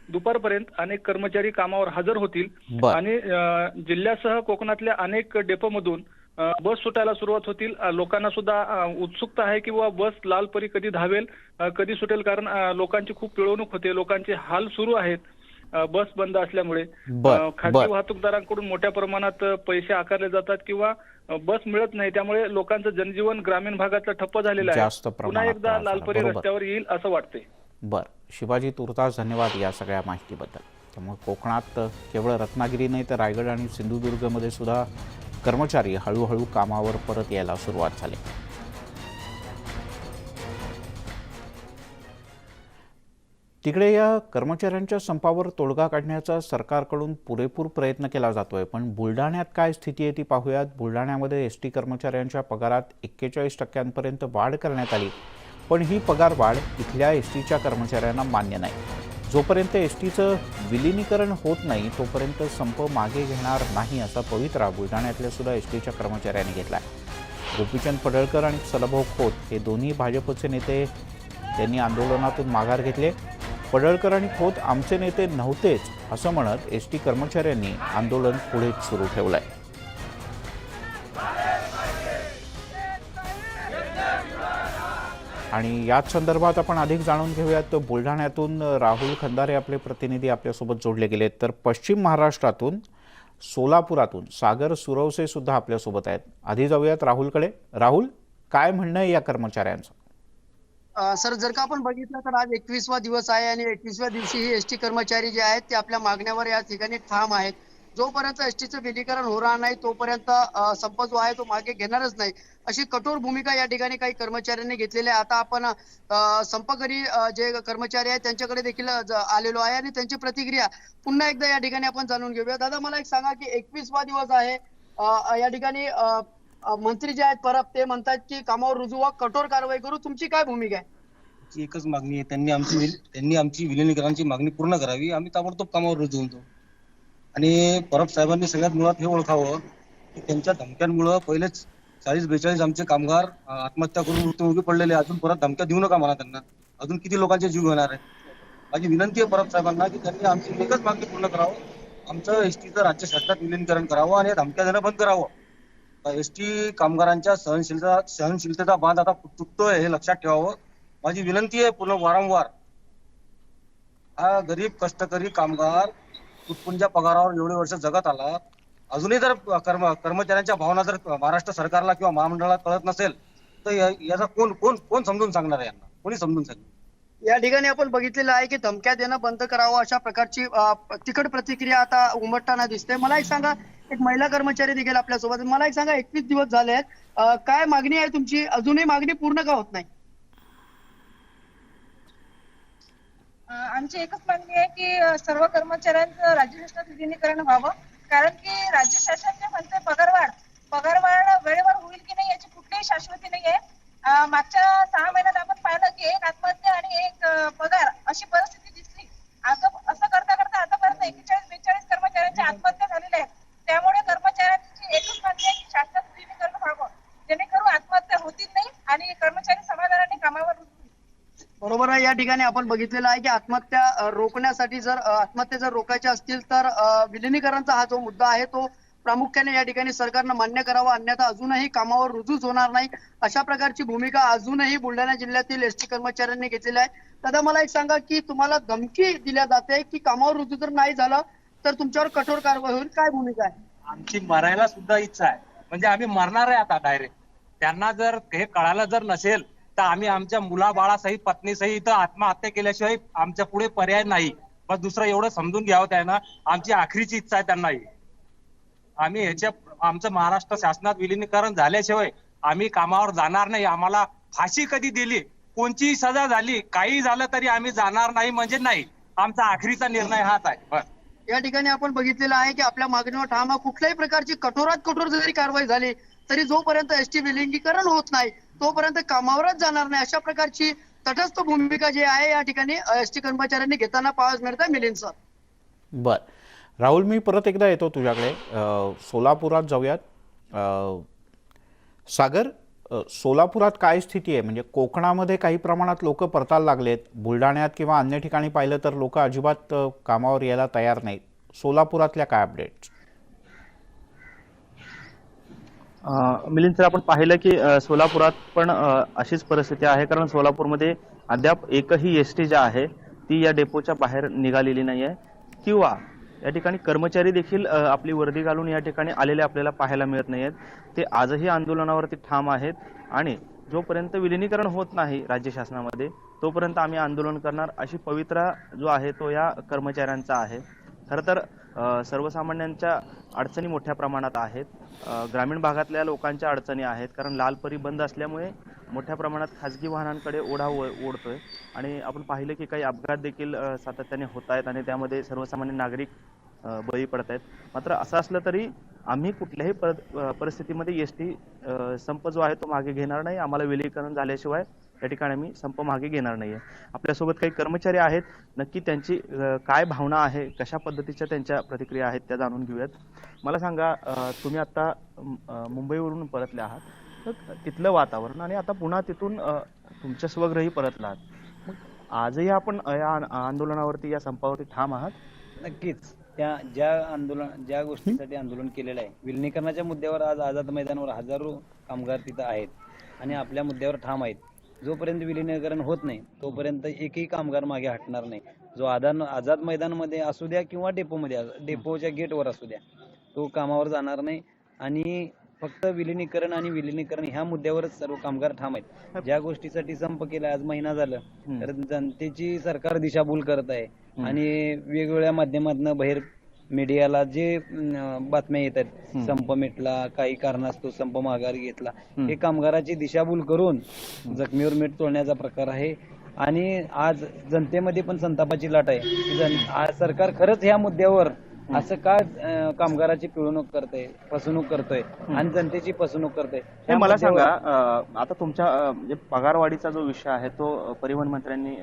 दुपारपर्यंत अनेक कर्मचारी कामावर हजर होतील आणि जिल्ह्यासह कोकणातल्या अनेक डेपोमधून बस सुटायला सुरुवात होतील. लोकांना सुद्धा उत्सुकता आहे की बाबा बस लालपरी कधी धावेल, कधी सुटेल, कारण लोकांची खूप पिळवणूक होते, लोकांचे हाल सुरू आहेत बस बंद असल्यामुळे. खाजगी वाहतूकदारांकडून मोठ्या प्रमाणात पैसे आकारले जातात किंवा बस मिळत नाही, त्यामुळे लोकांचं जनजीवन ग्रामीण भागातलं ठप्प झालेलं जास्त आहे. प्रमाणात पुन्हा एकदा त्रास झाला. लालपरी बरोबर. रस्त्यावर येईल असं वाटतंय. बर, शिवाजी तुर्तास धन्यवाद या सगळ्या माहितीबद्दल. त्यामुळे कोकणात केवळ रत्नागिरी नाही तर रायगड आणि सिंधुदुर्गमध्ये सुद्धा कर्मचारी हळूहळू कामावर परत यायला सुरुवात झाली. तिकडे या कर्मचाऱ्यांच्या संपावर तोडगा काढण्याचा सरकारकडून पुरेपूर प्रयत्न केला जातोय, पण बुलढाण्यात काय स्थिती आहे ती पाहूयात. बुलढाण्यामध्ये एसटी कर्मचाऱ्यांच्या पगारात 41% वाढ करण्यात आली, पण ही पगार वाढ इथल्या एसटीच्या कर्मचाऱ्यांना मान्य नाही. जोपर्यंत एसटीचं विलिनीकरण होत नाही तोपर्यंत संप मागे घेणार नाही असा पवित्रा बुलढाण्यातल्या सुद्धा एसटीच्या कर्मचाऱ्यांनी घेतला आहे. गोपीचंद पडळकर आणि सदाभाऊ खोत हे दोन्ही भाजपचे नेते त्यांनी आंदोलनातून माघार घेतले. पडळकर आणि खोत आमचे नेते नव्हतेच असं म्हणत एसटी कर्मचाऱ्यांनी आंदोलन पुढेच सुरू ठेवलंय. आणि याच संदर्भात आपण अधिक जाणून घेऊयात. बुलढाण्यातून राहुल खंदारे आपले प्रतिनिधी आपल्यासोबत जोडले गेलेत, तर पश्चिम महाराष्ट्रातून सोलापुरातून सागर सुरवसे सुद्धा आपल्यासोबत आहेत. आधी जाऊयात राहुलकडे. राहुल, काय म्हणणं आहे या कर्मचाऱ्यांचं? सर, जर का आपण बघितलं तर आज 21वा दिवस आहे आणि 21व्या दिवशी ही एसटी कर्मचारी जे आहेत ते आपल्या मागण्यावर या ठिकाणी ठाम आहेत. जोपर्यंत एसटीचं विलीकरण होणार नाही तोपर्यंत संप जो आहे तो मागे घेणारच नाही, अशी कठोर भूमिका या ठिकाणी काही कर्मचाऱ्यांनी घेतलेली आहे. आता आपण संपकरी जे कर्मचारी आहेत त्यांच्याकडे देखील आलेलो आहे आणि त्यांची प्रतिक्रिया पुन्हा एकदा या ठिकाणी आपण जाणून घेऊया. दादा, मला एक सांगा की 21वा दिवस आहे, या ठिकाणी मंत्री जे आहेत परब ते म्हणतात की कामावर रुजू व्हा, कठोर कारवाई करू. तुमची काय भूमिका आहे? एकच मागणी आहे, त्यांनी आमची विलिनीकरणाची मागणी पूर्ण करावी. आम्ही ताबडतोब कामावर रुजू होतो. आणि परब साहेबांनी सगळ्यात मुळात हे ओळखावं की त्यांच्या धमक्यांमुळं पहिलेच 40-42 आमचे कामगार आत्महत्या करून मृत्युमुखी पडलेले. अजून परत धमक्या देऊ नका मला. त्यांना अजून किती लोकांचे जीव घेणार आहे? माझी विनंती आहे परब साहेबांना की त्यांनी आमची एकच मागणी पूर्ण करावं, आमचं एसटीचं राज्य शासनात विलिनीकरण करावं आणि धमक्या देणं बंद करावं. एसटी कामगारांच्या सहनशीलतेचा बांध आता तुटतोय हे लक्षात ठेवावं. माझी विनंती आहे पुन्हा वारंवार. हा गरीब कष्टकरी कामगार तुटपुंज्या पगारावर एवढे वर्ष जगत आला, अजूनही जर कर्मचाऱ्यांच्या भावना जर महाराष्ट्र सरकारला किंवा महामंडळाला कळत नसेल तर याचा कोण समजून सांगणार आहे? यांना कोणी समजून सांगेल? या ठिकाणी आपण बघितलेलं आहे की धमक्या देणं बंद करावं अशा प्रकारची तिखट प्रतिक्रिया आता उमटताना दिसते. मला एक सांगा, एक महिला कर्मचारी देखील आपल्यासोबत. मला एक सांगा, 21 दिवस झाले आहेत, काय मागणी आहे तुमची? अजूनही मागणी पूर्ण का होत नाही? आमची एकच मागणी आहे की सर्व कर्मचाऱ्यांचं राज्य शासनात विलिनीकरण व्हावं, कारण की राज्य शासन जे म्हणते पगारवाढ वेळेवर होईल की नाही याची कुठलीही शाश्वती नाही आहे. मागच्या 6 महिन्यात आपण पाहिलं की एक आत्महत्या आणि एक पगार अशी परिस्थिती दिसली. असं करता करता आतापर्यंत 41-42 कर्मचाऱ्यांच्या आत्महत्या झालेल्या आहेत. त्यामुळे कर्मचाऱ्यांची एकच मागणी आहे की शासनात विलिनीकरण व्हावं, जेणेकरून आत्महत्या होतील नाही आणि कर्मचारी समाधानाने कामावर रुजू. बरोबर आहे. या ठिकाणी आपण बघितलेलं आहे की आत्महत्या रोखण्यासाठी जर आत्महत्या जर रोखायच्या असतील तर विलिनीकरणचा हा जो मुद्दा आहे तो प्रामुख्याने या ठिकाणी सरकारनं मान्य करावा, अन्यथा अजूनही कामावर रुजूच होणार नाही, अशा प्रकारची भूमिका अजूनही बुलढाणा जिल्ह्यातील एसटी कर्मचाऱ्यांनी घेतलेली आहे. दादा, मला एक सांगा की तुम्हाला धमकी दिल्या जाते की कामावर रुजू जर नाही झालं तर तुमच्यावर कठोर कारवाई होईल, काय भूमिका आहे? आमची मरायला सुद्धा इच्छा आहे, म्हणजे आम्ही मरणार आहे आता डायरेक्ट. त्यांना जर हे कळालं जर नसेल तर आम्ही आमच्या मुलाबाळासहित पत्नीसहित आत्महत्या केल्याशिवाय आमच्या पुढे पर्याय नाही. बस दुसरं एवढं समजून घ्यावं त्यांना. आमची आखरीची इच्छा आहे त्यांना. आम्ही आमचं महाराष्ट्र शासनात विलिनीकरण झाल्याशिवाय आम्ही कामावर जाणार नाही. आम्हाला फाशी कधी दिली, कोणतीही सजा झाली, काही झालं तरी आम्ही जाणार नाही म्हणजे नाही. आमचा आखरीचा निर्णय हाच आहे. बस. या ठिकाणी आपण बघितलेलं आहे की आपल्या मागणीवर ठाम आहे. कुठल्याही प्रकारची कठोरात कठोर जरी कारवाई झाली तरी जोपर्यंत एसटी विलिनीकरण होत नाही तोपर्यंत कामावरच जाणार नाही, अशा प्रकारची तटस्थ भूमिका जी आहे या ठिकाणी एसटी कर्मचाऱ्यांनी घेताना पाहावयास मिळतं. मिलिंद सर. बर, राहुल, मी परत एकदा येतो तुझ्याकडे. सोलापुरात जाऊयात. सागर, सोलापुरात काय स्थिती आहे? म्हणजे कोकणामध्ये काही प्रमाणात लोक परतायला लागलेत, बुलढाण्यात किंवा अन्य ठिकाणी पाहिलं तर लोक अजिबात कामावर यायला तयार नाहीत. सोलापुरातल्या काय अपडेट्स? मिलिंद सर, आपण पाहिलं की सोलापुरात पण अशीच परिस्थिती आहे, कारण सोलापूरमध्ये अद्याप एकही एसटी ज्या आहे ती या डेपोच्या बाहेर निघालेली नाही आहे, किंवा या ठिकाणी कर्मचारी देखील आपली वर्दी घालून या ठिकाणी आलेले आपल्याला पाहायला मिळत नाही आहेत. ते आजही आंदोलनावरती ठाम आहेत आणि जोपर्यंत विलिनीकरण होत नाही राज्य शासनामध्ये तोपर्यंत आम्ही आंदोलन करणार, अशी पवित्रा जो आहे तो या कर्मचाऱ्यांचा आहे. खरं तर सर्वसामान्यांच्या अडचणी मोठ्या प्रमाणात आहेत. ग्रामीण भागातल्या लोकांच्या अडचणी आहेत, कारण लालपरी बंद असल्यामुळे मोठ्या प्रमाणात खाजगी वाहनांकडे ओढा ओढतोय आणि आपण पाहिलं की काही अपघात देखील सातत्याने होत आहेत आणि त्यामध्ये सर्वसामान्य नागरिक बळी पडत आहेत. मात्र असं असलं तरी आम्ही कुठल्याही परिस्थितीमध्ये एसटी संप जो आहे तो मागे घेणार नाही. आम्हाला विलीनीकरण झाल्याशिवाय या ठिकाणी आम्ही संप मागे घेणार नाहीये. आपल्यासोबत काही कर्मचारी आहेत, नक्की त्यांची काय भावना आहे, कशा पद्धतीच्या त्यांच्या प्रतिक्रिया आहेत त्या जाणून घेऊयात. मला सांगा, तुम्ही आता मुंबईवरून परतले आहात, तर तिथलं वातावरण आणि आता पुन्हा तिथून तुमच्या स्वगृही परतला आहात, मग आजही आपण या आंदोलनावरती, या संपावरती ठाम आहात? नक्कीच. ज्या गोष्टीसाठी आंदोलन केलेलं आहे, विलिनीकरणाच्या मुद्द्यावर आज आझाद मैदानावर हजारो कामगार तिथं आहेत आणि आपल्या मुद्द्यावर ठाम आहेत. जोपर्यंत विलिनीकरण होत नाही तोपर्यंत एकही कामगार मागे हटणार नाही. जो आझाद मैदानामध्ये असू द्या किंवा डेपोच्या गेटवर असू द्या, तो कामावर जाणार नाही आणि फक्त विलिनीकरण आणि विलिनीकरण ह्या मुद्द्यावरच सर्व कामगार ठाम आहेत. ज्या गोष्टीसाठी संप केला आज महिना झालं, तर जनतेची सरकार दिशाभूल करत आहे आणि वेगवेगळ्या माध्यमातून बाहेर मीडियाला जे बातम्या येत आहेत, संप मिटला, काही कारणास्तव संप माघारी घेतला, हे कामगाराची दिशाभूल करून जखमीवर मीठ तोडण्याचा प्रकार आहे. आणि आज जनतेमध्ये पण संतापाची लाट आहे. सरकार खरंच ह्या मुद्द्यावर असं का कामगाराची पिळवणूक करतोय, फसवणूक करतोय आणि जनतेची फसवणूक करतोय? हे मला सांगा, आता तुमच्या पगारवाढीचा जो विषय आहे तो परिवहन मंत्र्यांनी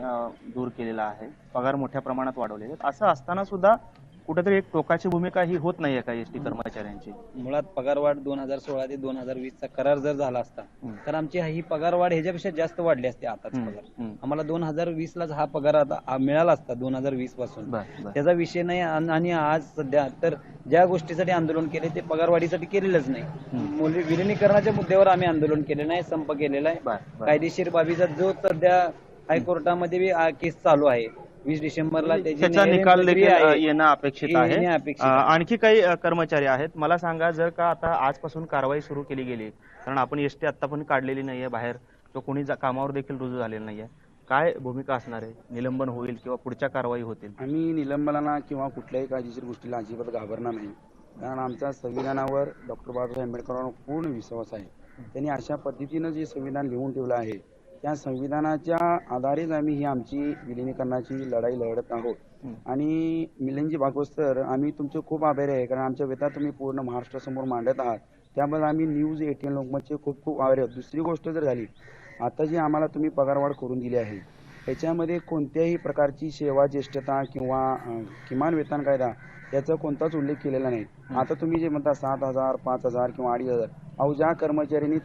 दूर केलेला आहे, पगार मोठ्या प्रमाणात वाढवले आहेत. असं असताना सुद्धा कुठेतरी एक टोकाची भूमिका ही होत नाहीये का एसटी कर्मचाऱ्यांची? मुळात पगारवाढ 2016 ते 2020चा करार जर झाला असता तर आमची ही पगारवाढ ह्याच्यापेक्षा जास्त वाढली असते. आताच पगार आम्हाला 2020लाच हा पगार आता मिळाला असता 2020 पासून, त्याचा विषय नाही. आणि आज सध्या तर ज्या गोष्टीसाठी आंदोलन केले ते पगारवाढीसाठी केलेलंच नाही. विलिनीकरणाच्या मुद्द्यावर आम्ही आंदोलन केलेलं आहे, संप केलेला आहे. कायदेशीर बाबीचा जो सध्या हायकोर्टामध्ये केस चालू आहे, 20 डिसेंबरला त्याचा निकाल देखील येणं अपेक्षित आहे. आणखी काही कर्मचारी आहेत, मला सांगा, जर का आता आजपासून कारवाई सुरू केली गेली, कारण आपण एसटी आता पण काढलेली नाहीये बाहेर, तो कोणी कामावर देखील रुजू झालेला नाहीये, काय भूमिका असणार आहे? निलंबन होईल किंवा पुढच्या कारवाई होतील? आम्ही निलंबनाला किंवा कुठल्याही कायदेशीर गोष्टीला अजिबात घाबरणार नाही, कारण आमच्या संविधानावर डॉक्टर बाबासाहेब आंबेडकरांवर पूर्ण विश्वास आहे. त्यांनी अशा पद्धतीनं जे संविधान लिहून ठेवलं आहे त्या संविधानाच्या आधारेच आम्ही ही आमची विलिनीकरणाची लढाई लढत आहोत. आणि मिलिंदजी भागवत सर, आम्ही तुमचे खूप आभारी आहे, कारण आमच्या व्यथा तुम्ही पूर्ण महाराष्ट्रासमोर मांडत आहात, त्याबद्दल आम्ही न्यूज 18 लोकमतचे खूप खूप आभारी आहोत. दुसरी गोष्ट जर झाली, आता जी आम्हाला तुम्ही पगारवाढ करून दिली आहे त्याच्यामध्ये कोणत्याही प्रकारची सेवा ज्येष्ठता किंवा किमान वेतन कायदा याचा कोणताच उल्लेख केलेला नाही. आता तुम्ही जे म्हणता 7,000, 5,000 किंवा 2,500, अहो ज्या कर्मचाऱ्यांनी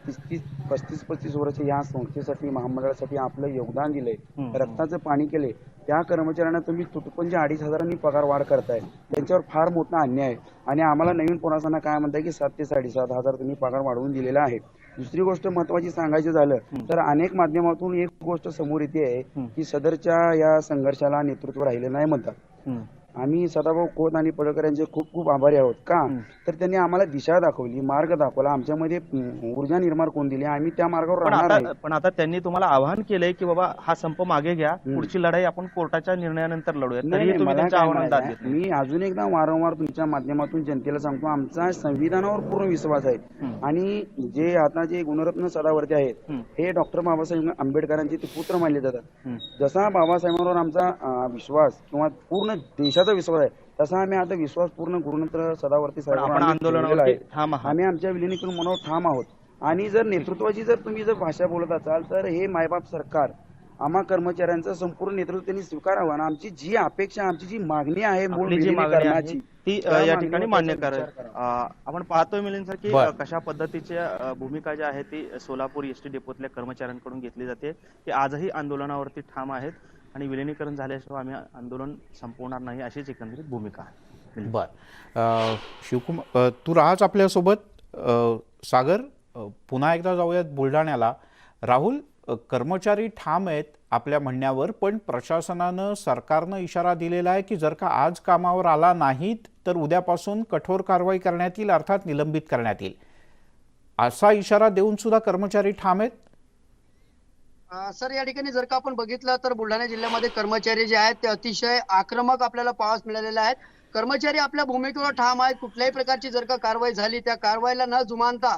35 वर्ष या संस्थेसाठी, महामंडळासाठी आपलं योगदान दिलंय, रक्ताचं पाणी केले, त्या कर्मचाऱ्यांना तुम्ही तुटपुंजी 2,500 पगार वाढ करताय, त्यांच्यावर फार मोठा अन्याय आहे. आणि आम्हाला नवीन पोरासांना काय म्हणताय की 7,000 ते 7,500 तुम्ही पगार वाढवून दिलेला आहे. दुसरी गोष्ट महत्वाची सांगायचं झालं तर अनेक माध्यमातून एक गोष्ट समोर येते आहे की सदरच्या या संघर्षाला नेतृत्व राहिले नाही म्हणतात. आम्ही सदाभाऊ खोत आणि पडळकर यांचे खूप खूप आभारी आहोत. का तर त्यांनी आम्हाला दिशा दाखवली, मार्ग दाखवला, आमच्यामध्ये ऊर्जा निर्माण करून दिली, आम्ही त्या मार्गावर राहणार आहे. पण आता त्यांनी तुम्हाला आवाहन केलंय की बाबा हा संप मागे घ्या, पुढची लढाई आपण कोर्टाच्या निर्णयानंतर लढूया. मी अजून एकदा वारंवार तुमच्या माध्यमातून जनतेला सांगतो, आमचा संविधानावर पूर्ण विश्वास आहे. आणि जे आता जे गुणरत्न सदावर्ती आहेत हे डॉक्टर बाबासाहेब आंबेडकरांचे ते पुत्र मानले जातात. जसा बाबासाहेबांवर आमचा विश्वास किंवा पूर्ण देशाचा विश्वास आहे, तसा आम्ही आता विश्वास पूर्ण गुरुनंतर सदावर्ती साहेब आम्ही आमच्या विलिनीकरण मनावर ठाम आहोत. आणि जर नेतृत्वाची जर तुम्ही जर भाषा बोलत असाल तर हे मायबाप सरकार आम्हा कर्मचाऱ्यांचं संपूर्ण नेतृत्व त्यांनी स्वीकारावं आणि आमची जी अपेक्षा, आमची जी मागणी आहे मूळ विलिनीकरणाची ती या ठिकाणी मान्य करेल. आपण पाहतोय मिलिंद सर की कशा पद्धतीच्या भूमिका ज्या आहे ती सोलापूर एसटी डेपोतल्या कर्मचाऱ्यांकडून घेतली जाते. ते आजही आंदोलनावरती ठाम आहेत आणि विलिनीकरण झाल्याशिवाय आम्ही आंदोलन संपवणार नाही, अशीच एकंदरीत भूमिका आहे. बर, शिवकुमार तू राहाच आपल्यासोबत. सागर, पुन्हा एकदा जाऊयात बुलढाण्याला. राहुल, कर्मचारी ठाम आहेत आपल्या म्हणण्यावर, पण प्रशासनानं, सरकारनं इशारा दिलेला आहे की जर का आज कामावर आला नाहीत तर उद्यापासून कठोर कारवाई करण्यात येईल, अर्थात निलंबित करण्यात येईल. असा इशारा देऊन सुद्धा कर्मचारी ठाम आहेत. सर, या ठिकाणी जर का आपण बघितलं तर बुलढाणा जिल्ह्यामध्ये कर्मचारी जे आहेत ते अतिशय आक्रमक आपल्याला पाहावयास मिळालेले आहेत. कर्मचारी आपल्या भूमिकेवर ठाम आहेत. कुठल्याही प्रकारची जर का कारवाई झाली त्या कारवाईला न जुमानता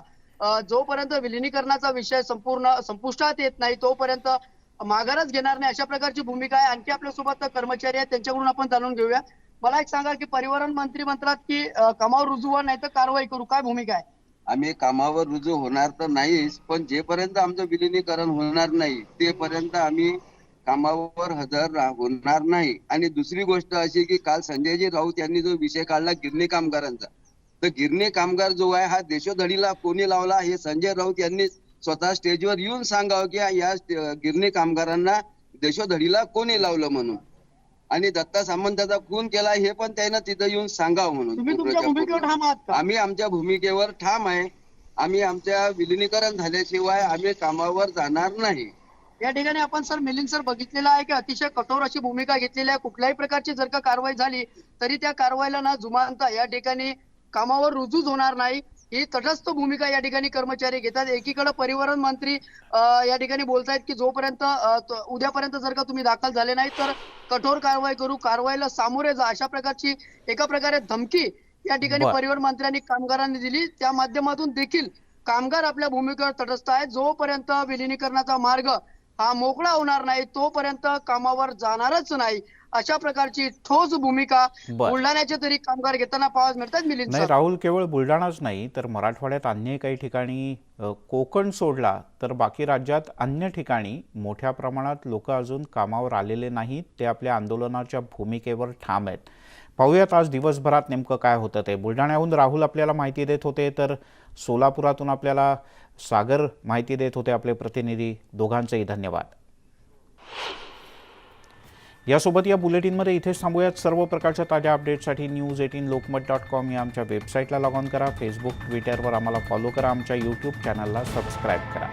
जोपर्यंत विलिनीकरणाचा विषय संपूर्ण संपुष्टात येत नाही तोपर्यंत माघारच घेणार नाही, अशा प्रकारची भूमिका आहे. आणखी आपल्यासोबत कर्मचारी आहेत, त्यांच्याकडून आपण जाणून घेऊया. मला एक सांगा की परिवहन मंत्री म्हणतात की कामावर रुजू व्हा नाही तर कारवाई करू, काय भूमिका आहे? आम्ही कामावर रुजू होणार तर नाहीच, पण जेपर्यंत आमचं विलिनीकरण होणार नाही तेपर्यंत आम्ही कामावर हजर होणार नाही. आणि दुसरी गोष्ट अशी की काल संजयजी राऊत यांनी जो विषय काढला गिरणी कामगारांचा, तर गिरणी कामगार जो आहे हा देशोधडीला कोणी लावला हे संजय राऊत यांनी स्वतः स्टेजवर येऊन सांगावं की या गिरणी कामगारांना देशोधडीला कोणी लावलं म्हणून. आणि दत्ता सामंताचा खून केला हे पण त्यानं तिथं येऊन सांगावं म्हणून. तुम्ही तुमच्या भूमिकेवर ठाम आहात का? आम्ही आमच्या भूमिकेवर ठाम आहे. आम्ही आमच्या विलिनीकरण झाल्याशिवाय आम्ही कामावर जाणार नाही. या ठिकाणी आपण सर मिलिंद सर बघितलेलं आहे की अतिशय कठोर अशी भूमिका घेतलेली आहे. कुठल्याही प्रकारची जर का कारवाई झाली तरी त्या कारवाईला न जुमानता या ठिकाणी कामावर रुजूच होणार नाही, ही तटस्थ भूमिका या ठिकाणी कर्मचारी घेतात. एकीकडे परिवहन मंत्री या ठिकाणी बोलतायत की जोपर्यंत उद्यापर्यंत जर का तुम्ही दाखल झाले नाही तर कठोर कारवाई करू, कारवाईला सामोरे जा, अशा प्रकारची एका प्रकारे धमकी या ठिकाणी परिवहन मंत्र्यांनी कामगारांनी दिली. त्या माध्यमातून देखील कामगार आपल्या भूमिकेवर तटस्थ आहेत. जोपर्यंत विलिनीकरणाचा मार्ग हा मोकळा होणार नाही तोपर्यंत कामावर जाणारच नाही, अशा प्रकारची ठोस भूमिका बुलढाण्याचे तरी कामगार घेताना पाहावयास मिळतात. मिलिंद नाही सर, राहुल, केवळ बुलढाणाच नाही तर मराठवाड्यात अन्य काही ठिकाणी, कोकण सोडला तर बाकी राज्यात अन्य ठिकाणी मोठ्या प्रमाणात लोक अजून कामावर आलेले नाहीत. ते आपल्या आंदोलनाच्या भूमिकेवर ठाम आहेत. पाहूयात आज दिवसभरात नेमकं काय होतं ते. बुलढाण्याहून राहुल आपल्याला माहिती देत होते, तर सोलापुरातून आपल्याला सागर माहिती देत होते, आपले प्रतिनिधी. दोघांचेही धन्यवाद. यासोबत या बुलेटिनमध्ये इथेच थांबूयात. सर्व प्रकारच्या ताज्या अपडेट्ससाठी news18lokmat.com या आमच्या वेबसाईटला लॉग ऑन करा. फेसबुक, ट्विटरवर आम्हाला फॉलो करा. आमच्या यूट्यूब चॅनलला सबस्क्राईब करा.